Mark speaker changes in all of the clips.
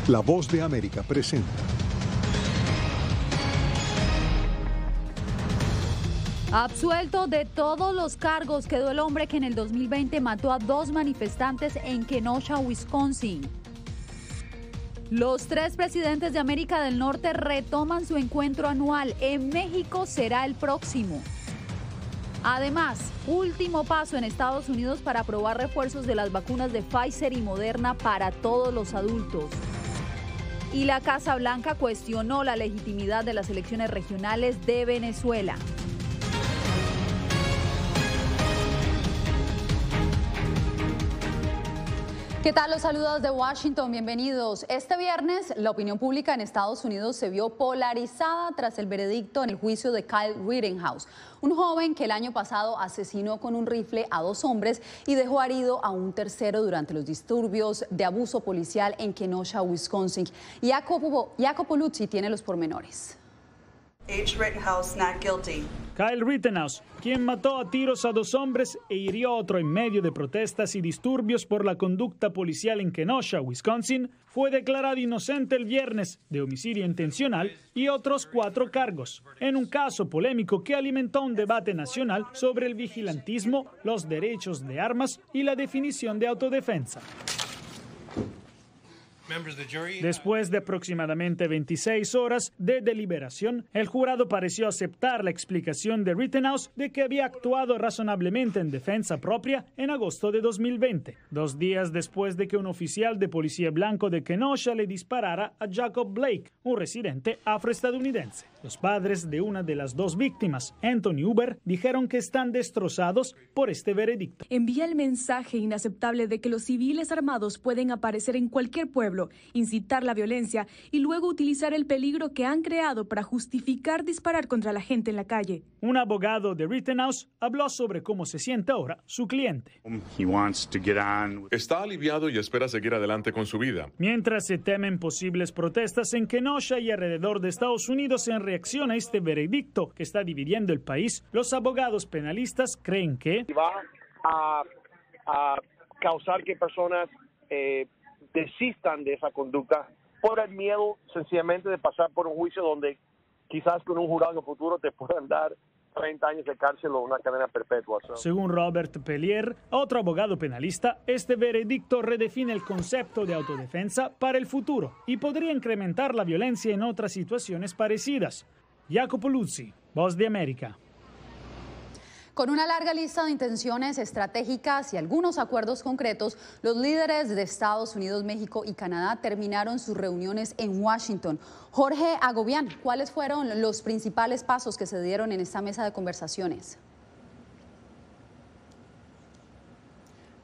Speaker 1: La Voz de América presenta.
Speaker 2: Absuelto de todos los cargos quedó el hombre que en el 2020 mató a 2 manifestantes en Kenosha, Wisconsin. Los 3 presidentes de América del Norte retoman su encuentro anual. En México será el próximo. Además, último paso en Estados Unidos para aprobar refuerzos de las vacunas de Pfizer y Moderna para todos los adultos. Y la Casa Blanca cuestionó la legitimidad de las elecciones regionales de Venezuela. ¿Qué tal? Los saludos de Washington, bienvenidos. Este viernes, la opinión pública en Estados Unidos se vio polarizada tras el veredicto en el juicio de Kyle Rittenhouse, un joven que el año pasado asesinó con un rifle a 2 hombres y dejó herido a un tercero durante los disturbios de abuso policial en Kenosha, Wisconsin. Jacopo Luzzi tiene los pormenores.
Speaker 3: H. Rittenhouse not guilty.
Speaker 4: Kyle Rittenhouse, quien mató a tiros a 2 hombres e hirió a otro en medio de protestas y disturbios por la conducta policial en Kenosha, Wisconsin, fue declarado inocente el viernes de homicidio intencional y otros 4 cargos, en un caso polémico que alimentó un debate nacional sobre el vigilantismo, los derechos de armas y la definición de autodefensa. Después de aproximadamente 26 horas de deliberación, el jurado pareció aceptar la explicación de Rittenhouse de que había actuado razonablemente en defensa propia en agosto de 2020, 2 días después de que un oficial de policía blanco de Kenosha le disparara a Jacob Blake, un residente afroestadounidense. Los padres de una de las 2 víctimas, Anthony Uber, dijeron que están destrozados por este veredicto.
Speaker 5: Envía el mensaje inaceptable de que los civiles armados pueden aparecer en cualquier pueblo, incitar la violencia y luego utilizar el peligro que han creado para justificar disparar contra la gente en la calle.
Speaker 4: Un abogado de Rittenhouse habló sobre cómo se siente ahora su cliente.
Speaker 6: Está aliviado y espera seguir adelante con su vida.
Speaker 4: Mientras se temen posibles protestas en Kenosha y alrededor de Estados Unidos en reacción a este veredicto que está dividiendo el país, los abogados penalistas creen que
Speaker 7: va a causar que personas desistan de esa conducta por el miedo sencillamente de pasar por un juicio donde quizás con un jurado en el futuro te puedan dar 30 años de cárcel o una cadena perpetua.
Speaker 4: Según Robert Pellier, otro abogado penalista, este veredicto redefine el concepto de autodefensa para el futuro y podría incrementar la violencia en otras situaciones parecidas. Jacopo Luzzi, Voz de América.
Speaker 2: Con una larga lista de intenciones estratégicas y algunos acuerdos concretos, los líderes de Estados Unidos, México y Canadá terminaron sus reuniones en Washington. Jorge Agobián, ¿cuáles fueron los principales pasos que se dieron en esta mesa de conversaciones?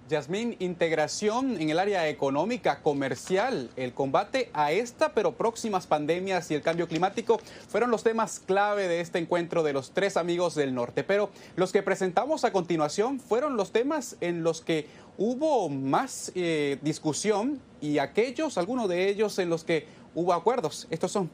Speaker 8: Yasmín, integración en el área económica, comercial, el combate a esta pero próximas pandemias y el cambio climático fueron los temas clave de este encuentro de los 3 amigos del norte. Pero los que presentamos a continuación fueron los temas en los que hubo más discusión y algunos de ellos en los que hubo acuerdos. Estos son.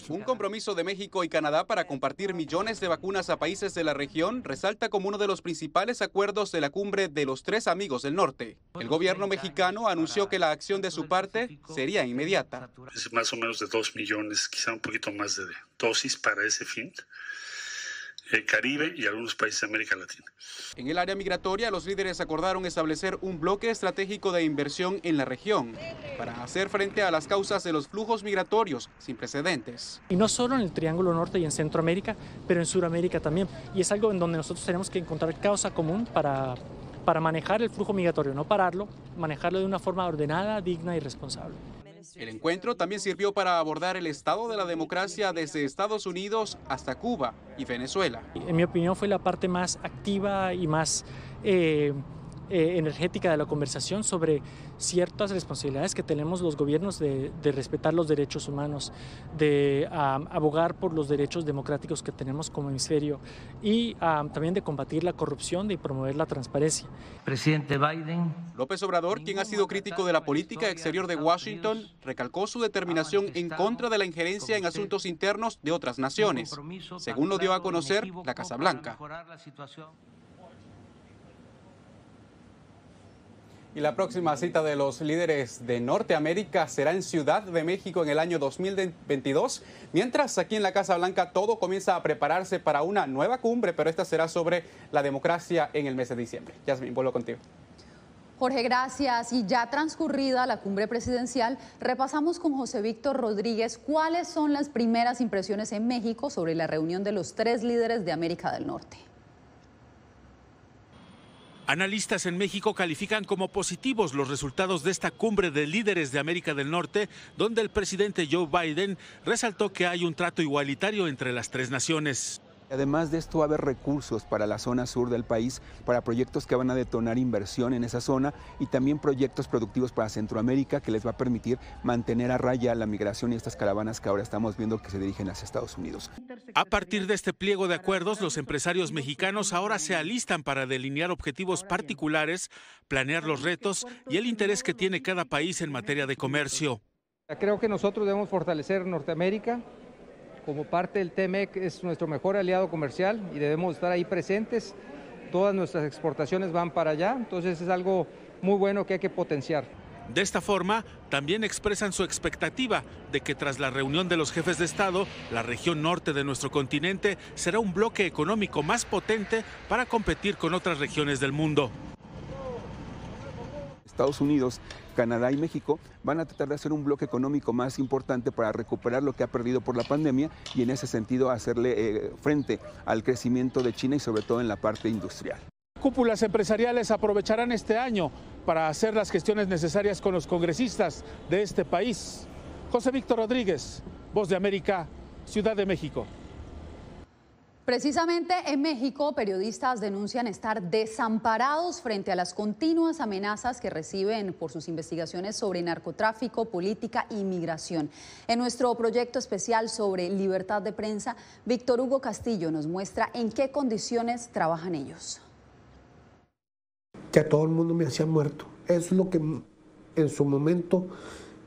Speaker 8: Un compromiso de México y Canadá para compartir millones de vacunas a países de la región resalta como uno de los principales acuerdos de la cumbre de los 3 amigos del norte. El gobierno mexicano anunció que la acción de su parte sería inmediata.
Speaker 9: Es más o menos de 2 millones, quizá un poquito más de dosis para ese fin. El Caribe y algunos países de América Latina.
Speaker 8: En el área migratoria, los líderes acordaron establecer un bloque estratégico de inversión en la región para hacer frente a las causas de los flujos migratorios sin precedentes.
Speaker 10: Y no solo en el Triángulo Norte y en Centroamérica, pero en Sudamérica también. Y es algo en donde nosotros tenemos que encontrar causa común para manejar el flujo migratorio, no pararlo, manejarlo de una forma ordenada, digna y responsable.
Speaker 8: El encuentro también sirvió para abordar el estado de la democracia desde Estados Unidos hasta Cuba y Venezuela.
Speaker 10: En mi opinión fue la parte más activa y más energética de la conversación sobre ciertas responsabilidades que tenemos los gobiernos de respetar los derechos humanos, de abogar por los derechos democráticos que tenemos como hemisferio y también de combatir la corrupción y promover la transparencia.
Speaker 11: Presidente Biden.
Speaker 8: López Obrador, quien ha sido crítico de la política exterior de Washington, recalcó su determinación en contra de la injerencia en asuntos internos de otras naciones, según lo dio a conocer la Casa Y la próxima cita de los líderes de Norteamérica será en Ciudad de México en el año 2022, mientras aquí en la Casa Blanca todo comienza a prepararse para una nueva cumbre, pero esta será sobre la democracia en el mes de diciembre. Yasmin, vuelvo contigo.
Speaker 2: Jorge, gracias. Y ya transcurrida la cumbre presidencial, repasamos con José Víctor Rodríguez cuáles son las primeras impresiones en México sobre la reunión de los 3 líderes de América del Norte.
Speaker 12: Analistas en México califican como positivos los resultados de esta cumbre de líderes de América del Norte, donde el presidente Joe Biden resaltó que hay un trato igualitario entre las 3 naciones.
Speaker 13: Además de esto va a haber recursos para la zona sur del país, para proyectos que van a detonar inversión en esa zona y también proyectos productivos para Centroamérica que les va a permitir mantener a raya la migración y estas caravanas que ahora estamos viendo que se dirigen hacia Estados Unidos.
Speaker 12: A partir de este pliego de acuerdos, los empresarios mexicanos ahora se alistan para delinear objetivos particulares, planear los retos y el interés que tiene cada país en materia de comercio.
Speaker 14: Creo que nosotros debemos fortalecer Norteamérica. Como parte del TMEC es nuestro mejor aliado comercial y debemos estar ahí presentes. Todas nuestras exportaciones van para allá, entonces es algo muy bueno que hay que potenciar.
Speaker 12: De esta forma, también expresan su expectativa de que tras la reunión de los jefes de Estado, la región norte de nuestro continente será un bloque económico más potente para competir con otras regiones del mundo.
Speaker 13: Estados Unidos, Canadá y México van a tratar de hacer un bloque económico más importante para recuperar lo que ha perdido por la pandemia y en ese sentido hacerle frente al crecimiento de China y sobre todo en la parte industrial.
Speaker 15: Cúpulas empresariales aprovecharán este año para hacer las gestiones necesarias con los congresistas de este país. José Víctor Rodríguez, Voz de América, Ciudad de México.
Speaker 2: Precisamente en México, periodistas denuncian estar desamparados frente a las continuas amenazas que reciben por sus investigaciones sobre narcotráfico, política y migración. En nuestro proyecto especial sobre libertad de prensa, Víctor Hugo Castillo nos muestra en qué condiciones trabajan ellos.
Speaker 16: Que a todo el mundo me hacía muerto. Eso es lo que en su momento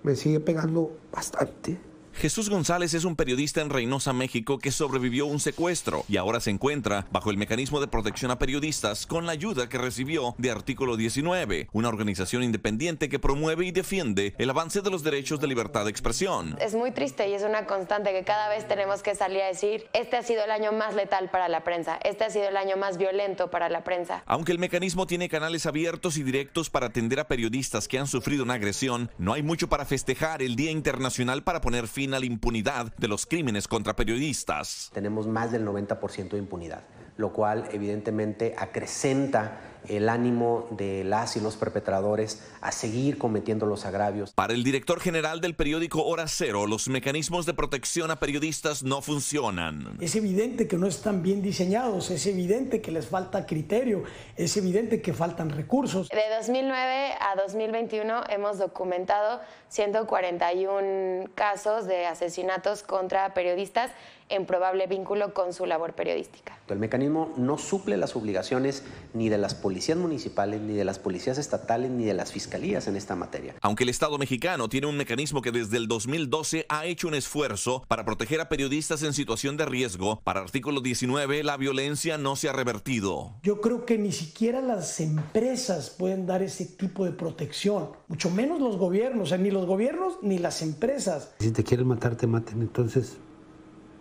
Speaker 16: me sigue pegando bastante.
Speaker 17: Jesús González es un periodista en Reynosa, México, que sobrevivió a un secuestro y ahora se encuentra bajo el mecanismo de protección a periodistas con la ayuda que recibió de Artículo 19, una organización independiente que promueve y defiende el avance de los derechos de libertad de expresión.
Speaker 18: Es muy triste y es una constante que cada vez tenemos que salir a decir, este ha sido el año más letal para la prensa, este ha sido el año más violento para la prensa.
Speaker 17: Aunque el mecanismo tiene canales abiertos y directos para atender a periodistas que han sufrido una agresión, no hay mucho para festejar el Día Internacional para poner fin a la impunidad de los crímenes contra periodistas.
Speaker 19: Tenemos más del 90% de impunidad, lo cual evidentemente acrecenta el ánimo de las y los perpetradores a seguir cometiendo los agravios.
Speaker 17: Para el director general del periódico Hora Cero, los mecanismos de protección a periodistas no funcionan.
Speaker 20: Es evidente que no están bien diseñados, es evidente que les falta criterio, es evidente que faltan recursos.
Speaker 18: De 2009 a 2021 hemos documentado 141 casos de asesinatos contra periodistas en probable vínculo con su labor periodística.
Speaker 19: El mecanismo no suple las obligaciones ni de las policías municipales, ni de las policías estatales, ni de las fiscalías en esta materia.
Speaker 17: Aunque el Estado mexicano tiene un mecanismo que desde el 2012 ha hecho un esfuerzo para proteger a periodistas en situación de riesgo, para Artículo 19 la violencia no se ha revertido.
Speaker 20: Yo creo que ni siquiera las empresas pueden dar ese tipo de protección, mucho menos los gobiernos, o sea, ni los gobiernos ni las empresas.
Speaker 16: Si te quieren matar, te maten, entonces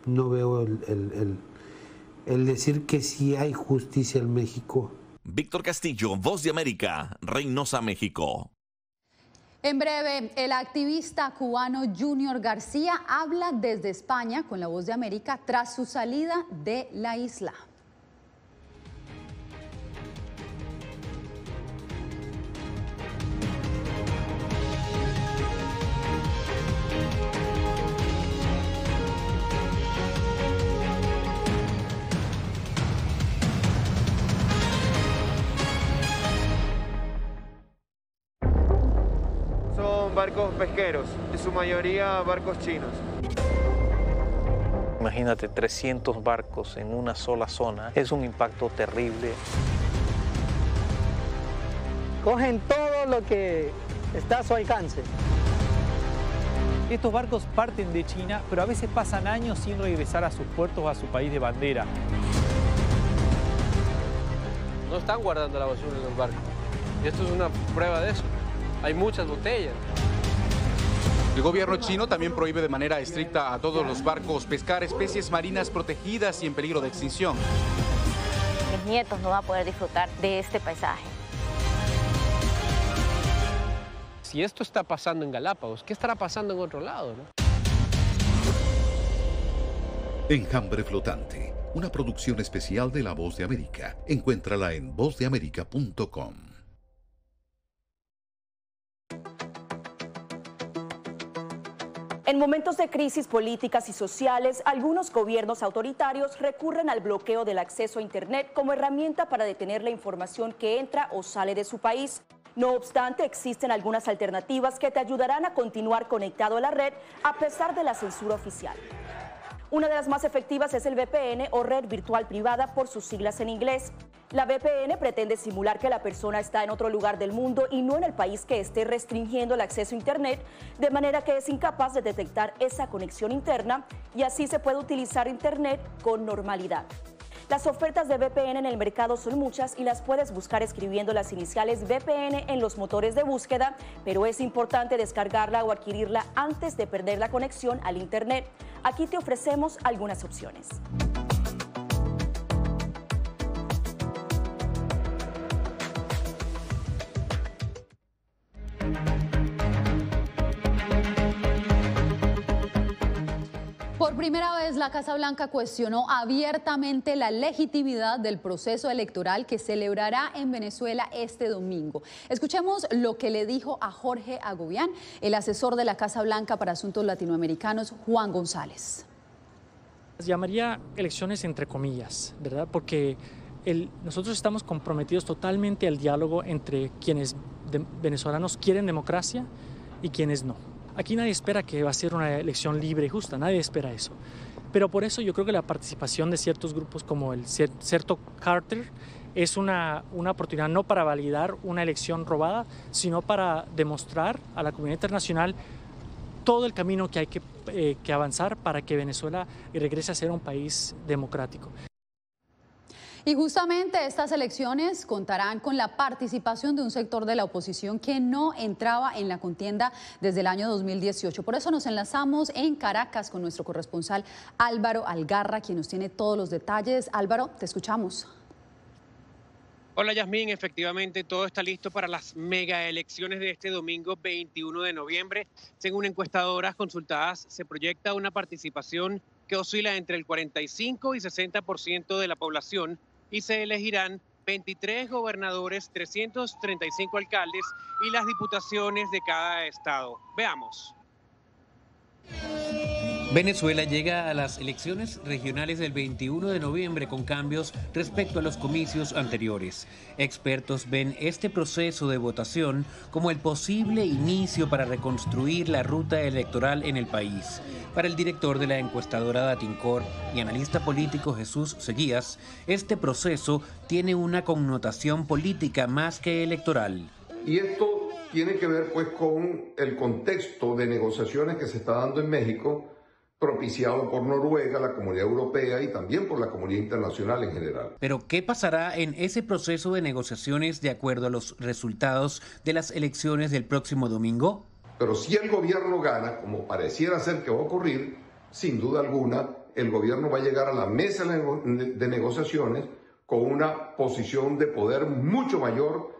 Speaker 16: no veo el decir que sí hay justicia en México.
Speaker 17: Víctor Castillo, Voz de América, Reynosa, México.
Speaker 2: En breve, el activista cubano Junior García habla desde España con la Voz de América tras su salida de la isla.
Speaker 21: Barcos pesqueros, en su mayoría barcos chinos.
Speaker 22: Imagínate 300 barcos en una sola zona, es un impacto terrible.
Speaker 23: Cogen todo lo que está a su alcance.
Speaker 24: Estos barcos parten de China, pero a veces pasan años sin regresar a sus puertos o a su país de bandera.
Speaker 25: No están guardando la basura en los barcos.
Speaker 1: Y esto es una prueba de eso. Hay muchas botellas.
Speaker 8: El gobierno chino también prohíbe de manera estricta a todos los barcos pescar especies marinas protegidas y en peligro de extinción.
Speaker 3: Mis nietos no van a poder disfrutar de este paisaje.
Speaker 1: Si esto está pasando en Galápagos, ¿qué estará pasando en otro lado, no?
Speaker 5: Enjambre flotante, una producción especial de La Voz de América. Encuéntrala en vozdeamerica.com.
Speaker 6: En momentos de crisis políticas y sociales, algunos gobiernos autoritarios recurren al bloqueo del acceso a Internet como herramienta para detener la información que entra o sale de su país. No obstante, existen algunas alternativas que te ayudarán a continuar conectado a la red a pesar de la censura oficial. Una de las más efectivas es el VPN o red virtual privada por sus siglas en inglés. La VPN pretende simular que la persona está en otro lugar del mundo y no en el país que esté restringiendo el acceso a Internet, de manera que es incapaz de detectar esa conexión interna y así se puede utilizar Internet con normalidad. Las ofertas de VPN en el mercado son muchas y las puedes buscar escribiendo las iniciales VPN en los motores de búsqueda, pero es importante descargarla o adquirirla antes de perder la conexión al Internet. Aquí te ofrecemos algunas opciones.
Speaker 2: Por primera vez, la Casa Blanca cuestionó abiertamente la legitimidad del proceso electoral que celebrará en Venezuela este domingo. Escuchemos lo que le dijo a Jorge Agobián, el asesor de la Casa Blanca para Asuntos Latinoamericanos, Juan González.
Speaker 10: Llamaría elecciones entre comillas, ¿verdad? Porque nosotros estamos comprometidos totalmente al diálogo entre quienes venezolanos quieren democracia y quienes no. Aquí nadie espera que va a ser una elección libre y justa, nadie espera eso. Pero por eso yo creo que la participación de ciertos grupos como el Certo Carter es una oportunidad no para validar una elección robada, sino para demostrar a la comunidad internacional todo el camino que hay que avanzar para que Venezuela regrese a ser un país democrático.
Speaker 2: Y justamente estas elecciones contarán con la participación de un sector de la oposición que no entraba en la contienda desde el año 2018. Por eso nos enlazamos en Caracas con nuestro corresponsal Álvaro Algarra, quien nos tiene todos los detalles. Álvaro, te escuchamos.
Speaker 25: Hola Yasmín, efectivamente todo está listo para las mega elecciones de este domingo 21 de noviembre. Según encuestadoras consultadas, se proyecta una participación que oscila entre el 45 y 60% de la población y se elegirán 23 gobernadores, 335 alcaldes y las diputaciones de cada estado. Veamos.
Speaker 26: Venezuela llega a las elecciones regionales del 21 de noviembre con cambios respecto a los comicios anteriores. Expertos ven este proceso de votación como el posible inicio para reconstruir la ruta electoral en el país. Para el director de la encuestadora Datincor y analista político Jesús Seguías, este proceso tiene una connotación política más que electoral.
Speaker 27: Y esto tiene que ver pues con el contexto de negociaciones que se está dando en México, propiciado por Noruega, la Comunidad Europea y también por la comunidad internacional en general.
Speaker 26: Pero, ¿qué pasará en ese proceso de negociaciones de acuerdo a los resultados de las elecciones del próximo domingo?
Speaker 27: Pero si el gobierno gana, como pareciera ser que va a ocurrir, sin duda alguna, el gobierno va a llegar a la mesa de negociaciones con una posición de poder mucho mayor.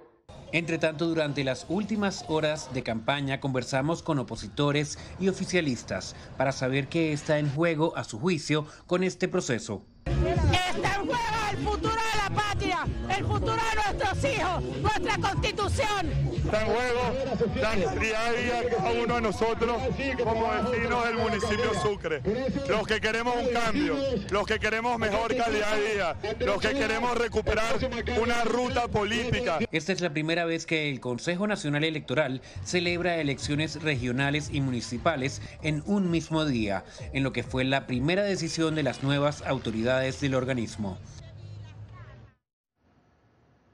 Speaker 26: Entre tanto, durante las últimas horas de campaña conversamos con opositores y oficialistas para saber qué está en juego, a su juicio, con este proceso.
Speaker 28: Está en juego el futuro de la patria, el futuro de nuestros hijos, nuestra constitución.
Speaker 29: Está en juego la día a día cada uno de nosotros como vecinos del municipio Sucre. Los que queremos un cambio, los que queremos mejor calidad de vida, los que queremos recuperar una ruta política.
Speaker 26: Esta es la primera vez que el Consejo Nacional Electoral celebra elecciones regionales y municipales en un mismo día, en lo que fue la primera decisión de las nuevas autoridades del organismo.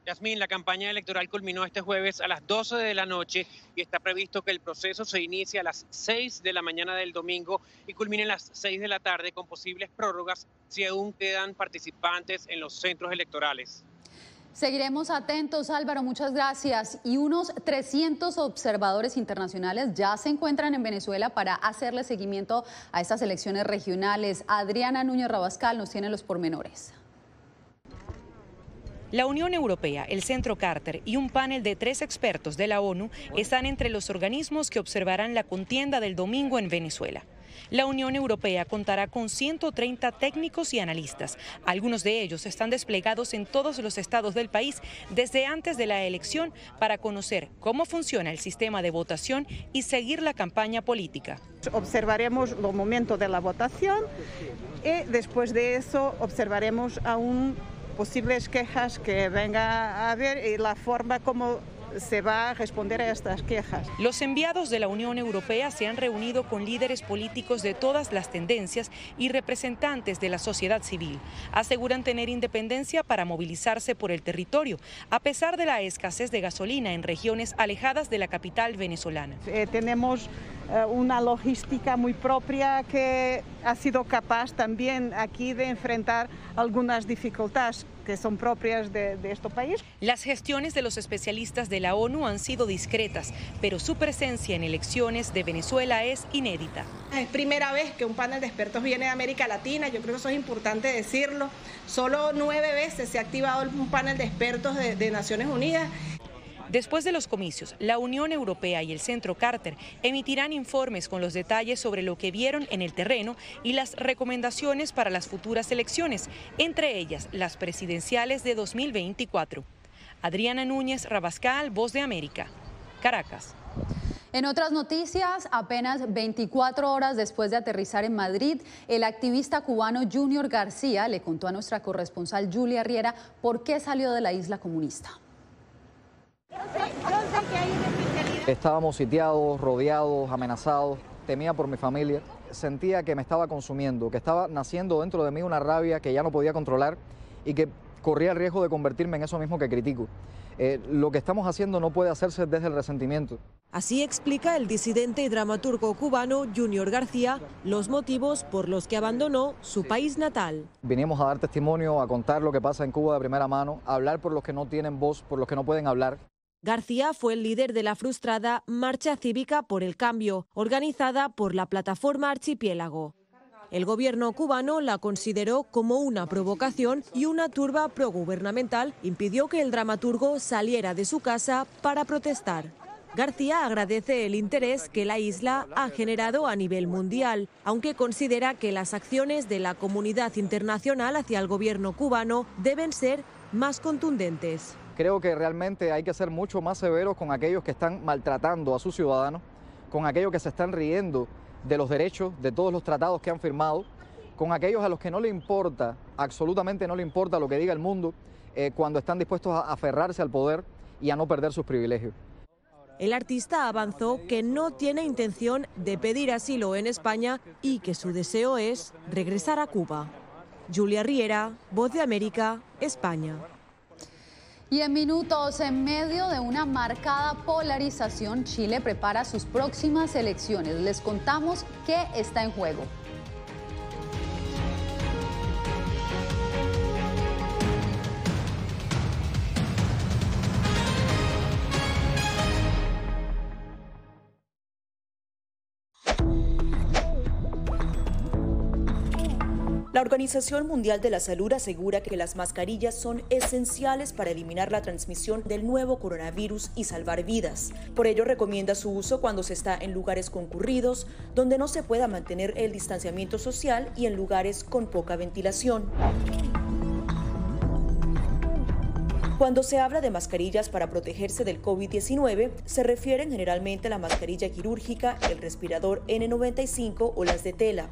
Speaker 25: Yasmín, la campaña electoral culminó este jueves a las 12 de la noche y está previsto que el proceso se inicie a las 6 de la mañana del domingo y culmine a las 6 de la tarde con posibles prórrogas si aún quedan participantes en los centros electorales.
Speaker 2: Seguiremos atentos, Álvaro, muchas gracias. Y unos 300 observadores internacionales ya se encuentran en Venezuela para hacerle seguimiento a estas elecciones regionales. Adriana Núñez Rabascal nos tiene los pormenores.
Speaker 4: La Unión Europea, el Centro Carter y un panel de 3 expertos de la ONU están entre los organismos que observarán la contienda del domingo en Venezuela. La Unión Europea contará con 130 técnicos y analistas. Algunos de ellos están desplegados en todos los estados del país desde antes de la elección para conocer cómo funciona el sistema de votación y seguir la campaña política.
Speaker 7: Observaremos los momentos de la votación y después de eso observaremos aún posibles quejas que venga a haber y la forma como se va a responder a estas quejas.
Speaker 4: Los enviados de la Unión Europea se han reunido con líderes políticos de todas las tendencias y representantes de la sociedad civil. Aseguran tener independencia para movilizarse por el territorio, a pesar de la escasez de gasolina en regiones alejadas de la capital venezolana.
Speaker 7: Tenemos una logística muy propia que ha sido capaz también aquí de enfrentar algunas dificultades que son propias de este país.
Speaker 4: Las gestiones de los especialistas de la ONU han sido discretas, pero su presencia en elecciones de Venezuela es inédita.
Speaker 9: Es primera vez que un panel de expertos viene de América Latina, yo creo que eso es importante decirlo. Solo 9 veces se ha activado un panel de expertos de Naciones Unidas.
Speaker 4: Después de los comicios, la Unión Europea y el Centro Carter emitirán informes con los detalles sobre lo que vieron en el terreno y las recomendaciones para las futuras elecciones, entre ellas las presidenciales de 2024. Adriana Núñez Rabascal, Voz de América, Caracas.
Speaker 2: En otras noticias, apenas 24 horas después de aterrizar en Madrid, el activista cubano Junior García le contó a nuestra corresponsal Julia Riera por qué salió de la isla comunista.
Speaker 11: Estábamos sitiados, rodeados, amenazados, temía por mi familia, sentía que me estaba consumiendo, que estaba naciendo dentro de mí una rabia que ya no podía controlar y que corría el riesgo de convertirme en eso mismo que critico. Lo que estamos haciendo no puede hacerse desde el resentimiento.
Speaker 12: Así explica el disidente y dramaturgo cubano Junior García los motivos por los que abandonó su país natal.
Speaker 11: Vinimos a dar testimonio, a contar lo que pasa en Cuba de primera mano, a hablar por los que no tienen voz, por los que no pueden hablar.
Speaker 12: García fue el líder de la frustrada Marcha Cívica por el Cambio, organizada por la plataforma Archipiélago. El gobierno cubano la consideró como una provocación y una turba progubernamental impidió que el dramaturgo saliera de su casa para protestar. García agradece el interés que la isla ha generado a nivel mundial, aunque considera que las acciones de la comunidad internacional hacia el gobierno cubano deben ser más contundentes.
Speaker 11: Creo que realmente hay que ser mucho más severos con aquellos que están maltratando a sus ciudadanos, con aquellos que se están riendo de los derechos, de todos los tratados que han firmado, con aquellos a los que no le importa, absolutamente no le importa lo que diga el mundo, cuando están dispuestos a aferrarse al poder y a no perder sus privilegios.
Speaker 12: El artista avanzó que no tiene intención de pedir asilo en España y que su deseo es regresar a Cuba. Julia Riera, Voz de América, España.
Speaker 2: Y en minutos, en medio de una marcada polarización, Chile prepara sus próximas elecciones. Les contamos qué está en juego.
Speaker 6: La Organización Mundial de la Salud asegura que las mascarillas son esenciales para eliminar la transmisión del nuevo coronavirus y salvar vidas. Por ello, recomienda su uso cuando se está en lugares concurridos, donde no se pueda mantener el distanciamiento social y en lugares con poca ventilación. Cuando se habla de mascarillas para protegerse del COVID-19, se refieren generalmente a la mascarilla quirúrgica, el respirador N95 o las de tela.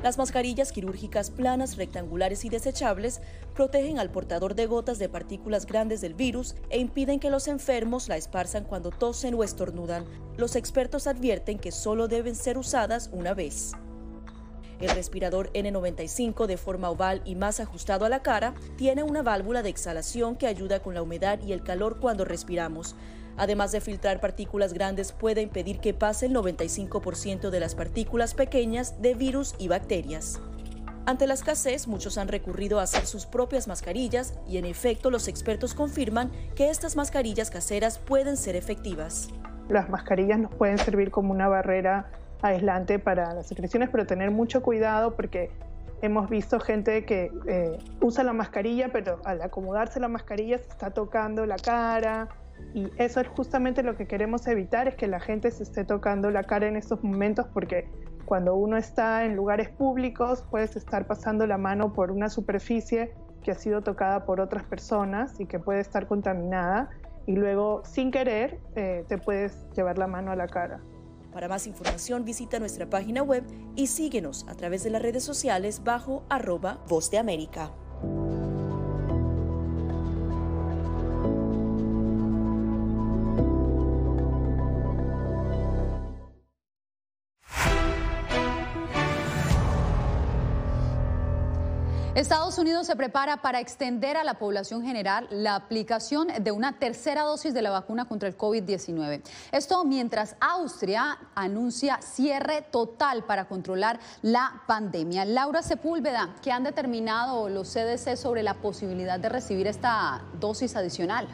Speaker 6: Las mascarillas quirúrgicas planas, rectangulares y desechables protegen al portador de gotas de partículas grandes del virus e impiden que los enfermos la esparzan cuando tosen o estornudan. Los expertos advierten que solo deben ser usadas una vez. El respirador N95, de forma oval y más ajustado a la cara, tiene una válvula de exhalación que ayuda con la humedad y el calor cuando respiramos. Además de filtrar partículas grandes, puede impedir que pase el 95% de las partículas pequeñas de virus y bacterias. Ante la escasez, muchos han recurrido a hacer sus propias mascarillas y en efecto los expertos confirman que estas mascarillas caseras pueden ser efectivas.
Speaker 13: Las mascarillas nos pueden servir como una barrera aislante para las secreciones, pero tener mucho cuidado porque hemos visto gente que usa la mascarilla, pero al acomodarse la mascarilla se está tocando la cara, y eso es justamente lo que queremos evitar, es que la gente se esté tocando la cara en estos momentos, porque cuando uno está en lugares públicos puedes estar pasando la mano por una superficie que ha sido tocada por otras personas y que puede estar contaminada, y luego sin querer te puedes llevar la mano a la cara.
Speaker 6: Para más información visita nuestra página web y síguenos a través de las redes sociales bajo @Voz de América.
Speaker 2: Estados Unidos se prepara para extender a la población general la aplicación de una tercera dosis de la vacuna contra el COVID-19. Esto mientras Austria anuncia cierre total para controlar la pandemia. Laura Sepúlveda, ¿qué han determinado los CDC sobre la posibilidad de recibir esta dosis adicional?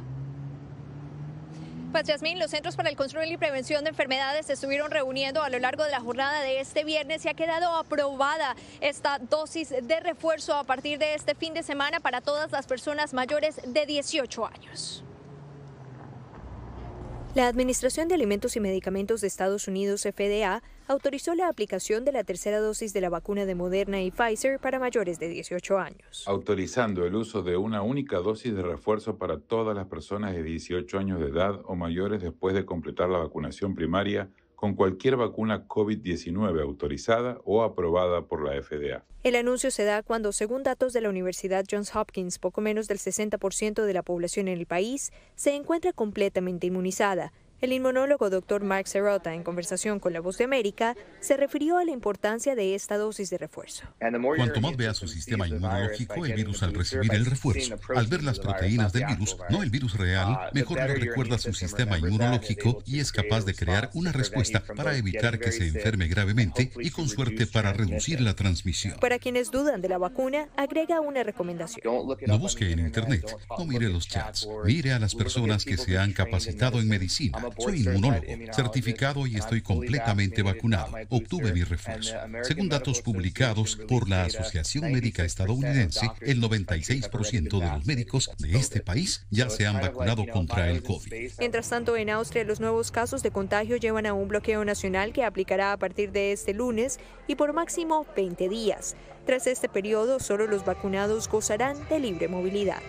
Speaker 14: Pues Yasmín, los Centros para el Control y Prevención de Enfermedades se estuvieron reuniendo a lo largo de la jornada de este viernes y ha quedado aprobada esta dosis de refuerzo a partir de este fin de semana para todas las personas mayores de 18 años.
Speaker 15: La Administración de Alimentos y Medicamentos de Estados Unidos, FDA, autorizó la aplicación de la tercera dosis de la vacuna de Moderna y Pfizer para mayores de 18 años.
Speaker 16: Autorizando el uso de una única dosis de refuerzo para todas las personas de 18 años de edad o mayores después de completar la vacunación primaria con cualquier vacuna COVID-19 autorizada o aprobada por la FDA.
Speaker 15: El anuncio se da cuando, según datos de la Universidad Johns Hopkins, poco menos del 60% de la población en el país se encuentra completamente inmunizada. El inmunólogo Dr. Mark Serota, en conversación con La Voz de América, se refirió a la importancia de esta dosis de refuerzo.
Speaker 17: Cuanto más vea su sistema inmunológico, el virus al recibir el refuerzo, al ver las proteínas del virus, no el virus real, mejor lo recuerda su sistema inmunológico y es capaz de crear una respuesta para evitar que se enferme gravemente y con suerte para reducir la transmisión.
Speaker 15: Para quienes dudan de la vacuna, agrega una recomendación.
Speaker 17: No busque en Internet, no mire los chats, mire a las personas que se han capacitado en medicina. Soy inmunólogo, certificado y estoy completamente vacunado. Obtuve mi refuerzo. Según datos publicados por la Asociación Médica Estadounidense, el 96% de los médicos de este país ya se han vacunado contra el COVID.
Speaker 15: Mientras tanto, en Austria, los nuevos casos de contagio llevan a un bloqueo nacional que aplicará a partir de este lunes y por máximo 20 días. Tras este periodo, solo los vacunados gozarán de libre movilidad.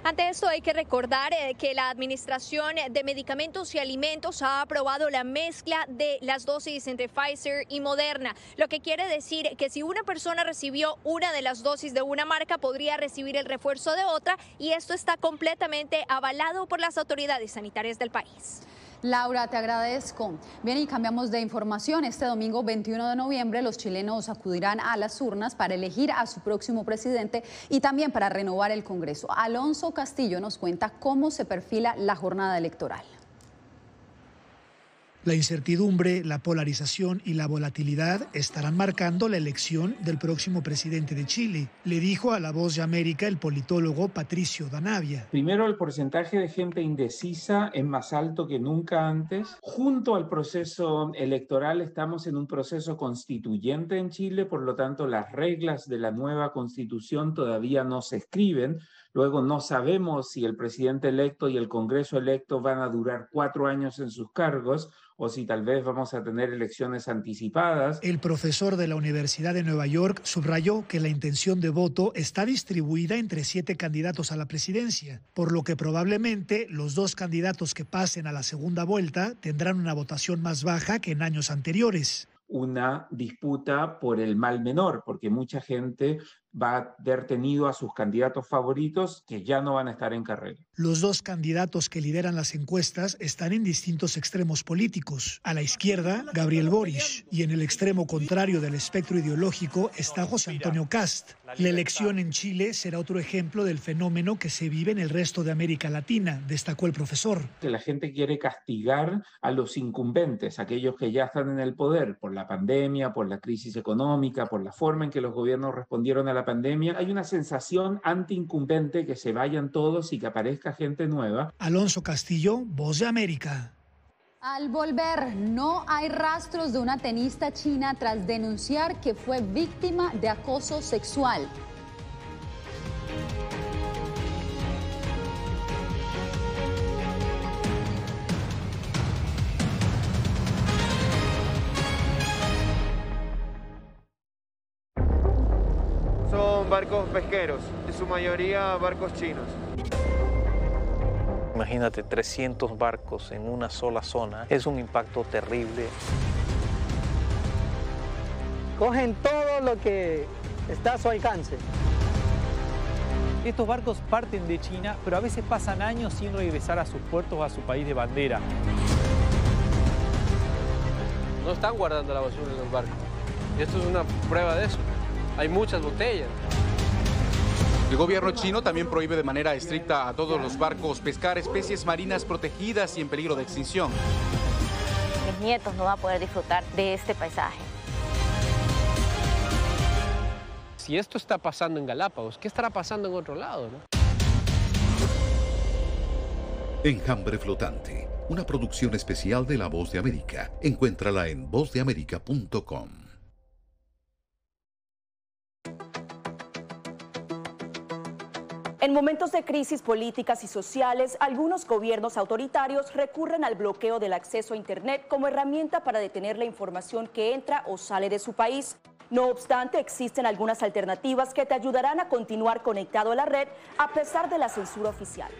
Speaker 14: Ante esto hay que recordar que la Administración de Medicamentos y Alimentos ha aprobado la mezcla de las dosis entre Pfizer y Moderna, lo que quiere decir que si una persona recibió una de las dosis de una marca podría recibir el refuerzo de otra, y esto está completamente avalado por las autoridades sanitarias del país.
Speaker 2: Laura, te agradezco. Bien, y cambiamos de información. Este domingo 21 de noviembre los chilenos acudirán a las urnas para elegir a su próximo presidente y también para renovar el Congreso. Alonso Castillo nos cuenta cómo se perfila la jornada electoral.
Speaker 18: La incertidumbre, la polarización y la volatilidad estarán marcando la elección del próximo presidente de Chile, le dijo a La Voz de América el politólogo Patricio Danavia.
Speaker 19: Primero, el porcentaje de gente indecisa es más alto que nunca antes. Junto al proceso electoral estamos en un proceso constituyente en Chile, por lo tanto las reglas de la nueva constitución todavía no se escriben. Luego no sabemos si el presidente electo y el Congreso electo van a durar 4 años en sus cargos o si tal vez vamos a tener elecciones anticipadas.
Speaker 18: El profesor de la Universidad de Nueva York subrayó que la intención de voto está distribuida entre 7 candidatos a la presidencia, por lo que probablemente los 2 candidatos que pasen a la segunda vuelta tendrán una votación más baja que en años anteriores.
Speaker 19: Una disputa por el mal menor, porque mucha gente va a haber tenido a sus candidatos favoritos que ya no van a estar en carrera.
Speaker 18: Los dos candidatos que lideran las encuestas están en distintos extremos políticos. A la izquierda, Gabriel Boric, y en el extremo contrario del espectro ideológico está José Antonio Kast. La elección en Chile será otro ejemplo del fenómeno que se vive en el resto de América Latina, destacó el profesor.
Speaker 19: Que la gente quiere castigar a los incumbentes, aquellos que ya están en el poder por la pandemia, por la crisis económica, por la forma en que los gobiernos respondieron a la pandemia. Hay una sensación anti-incumbente, que se vayan todos y que aparezca gente nueva.
Speaker 18: Alonso Castillo, Voz de América.
Speaker 2: Al volver, no hay rastros de una tenista china tras denunciar que fue víctima de acoso sexual.
Speaker 1: Son barcos pesqueros, en su mayoría barcos chinos.
Speaker 3: Imagínate 300 barcos en una sola zona, es un impacto terrible.
Speaker 5: Cogen todo lo que está a su alcance.
Speaker 8: Estos barcos parten de China, pero a veces pasan años sin regresar a sus puertos o a su país de bandera.
Speaker 20: No están guardando la basura en los barcos. Esto es una prueba de eso. Hay muchas botellas.
Speaker 21: El gobierno chino también prohíbe de manera estricta a todos los barcos pescar especies marinas protegidas y en peligro de extinción.
Speaker 22: Mis nietos no van a poder disfrutar de este paisaje.
Speaker 20: Si esto está pasando en Galápagos, ¿qué estará pasando en otro lado, no?
Speaker 17: Enjambre flotante, una producción especial de La Voz de América. Encuéntrala en vozdeamerica.com.
Speaker 6: En momentos de crisis políticas y sociales, algunos gobiernos autoritarios recurren al bloqueo del acceso a Internet como herramienta para detener la información que entra o sale de su país. No obstante, existen algunas alternativas que te ayudarán a continuar conectado a la red a pesar de la censura oficial.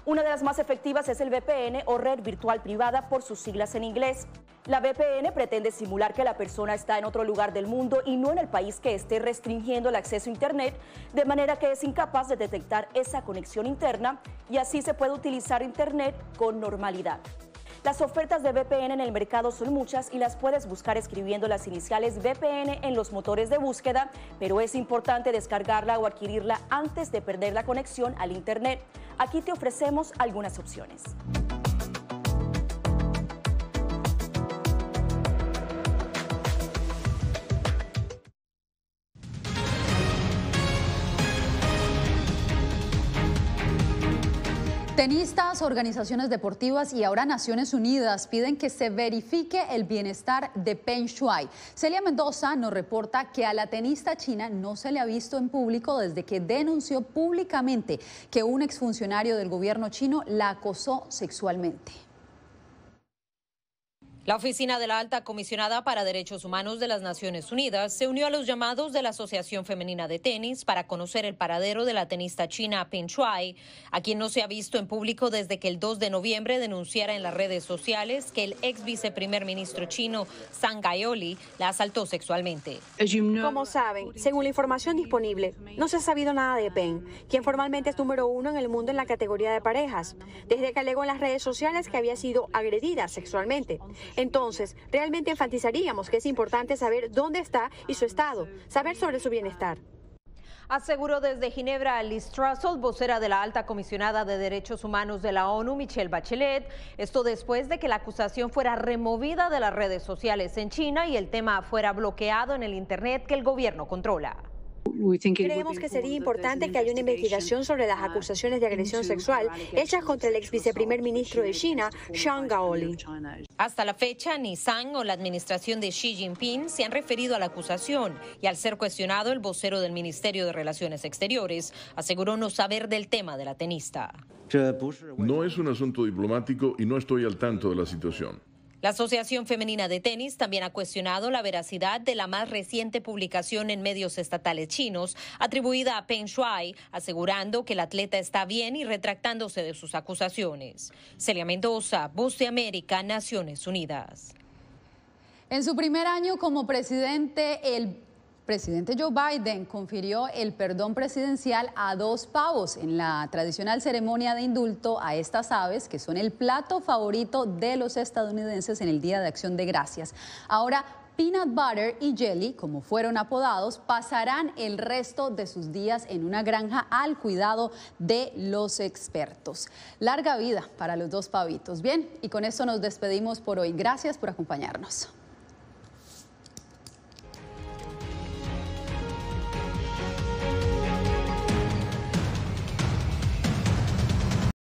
Speaker 6: Una de las más efectivas es el VPN o red virtual privada por sus siglas en inglés. La VPN pretende simular que la persona está en otro lugar del mundo y no en el país que esté restringiendo el acceso a Internet, de manera que es incapaz de detectar esa conexión interna y así se puede utilizar Internet con normalidad. Las ofertas de VPN en el mercado son muchas y las puedes buscar escribiendo las iniciales VPN en los motores de búsqueda, pero es importante descargarla o adquirirla antes de perder la conexión al Internet. Aquí te ofrecemos algunas opciones.
Speaker 2: Tenistas, organizaciones deportivas y ahora Naciones Unidas piden que se verifique el bienestar de Peng Shuai. Celia Mendoza nos reporta que a la tenista china no se le ha visto en público desde que denunció públicamente que un exfuncionario del gobierno chino la acosó sexualmente.
Speaker 12: La oficina de la Alta Comisionada para Derechos Humanos de las Naciones Unidas se unió a los llamados de la Asociación Femenina de Tenis para conocer el paradero de la tenista china Peng Shuai, a quien no se ha visto en público desde que el 2 de noviembre denunciara en las redes sociales que el ex viceprimer ministro chino Zhang Gaoli la asaltó sexualmente.
Speaker 23: Como saben, según la información disponible, no se ha sabido nada de Peng, quien formalmente es número 1 en el mundo en la categoría de parejas, desde que alegó en las redes sociales que había sido agredida sexualmente. Entonces, realmente enfatizaríamos que es importante saber dónde está y su estado, saber sobre su bienestar.
Speaker 12: Aseguró desde Ginebra Liz Trussell, vocera de la Alta Comisionada de Derechos Humanos de la ONU, Michelle Bachelet. Esto después de que la acusación fuera removida de las redes sociales en China y el tema fuera bloqueado en el Internet que el gobierno controla.
Speaker 23: Creemos que sería importante que haya una investigación sobre las acusaciones de agresión sexual hechas contra el ex viceprimer ministro de China, Zhang Gaoli.
Speaker 12: Hasta la fecha, ni Zhang o la administración de Xi Jinping se han referido a la acusación y al ser cuestionado, el vocero del Ministerio de Relaciones Exteriores aseguró no saber del tema de la tenista.
Speaker 24: No es un asunto diplomático y no estoy al tanto de la situación.
Speaker 12: La Asociación Femenina de Tenis también ha cuestionado la veracidad de la más reciente publicación en medios estatales chinos atribuida a Peng Shuai, asegurando que el atleta está bien y retractándose de sus acusaciones. Celia Mendoza, Voz de América, Naciones Unidas.
Speaker 2: En su primer año como presidente, el Presidente Joe Biden confirió el perdón presidencial a 2 pavos en la tradicional ceremonia de indulto a estas aves, que son el plato favorito de los estadounidenses en el Día de Acción de Gracias. Ahora, Peanut Butter y Jelly, como fueron apodados, pasarán el resto de sus días en una granja al cuidado de los expertos. Larga vida para los 2 pavitos. Bien, y con esto nos despedimos por hoy. Gracias por acompañarnos.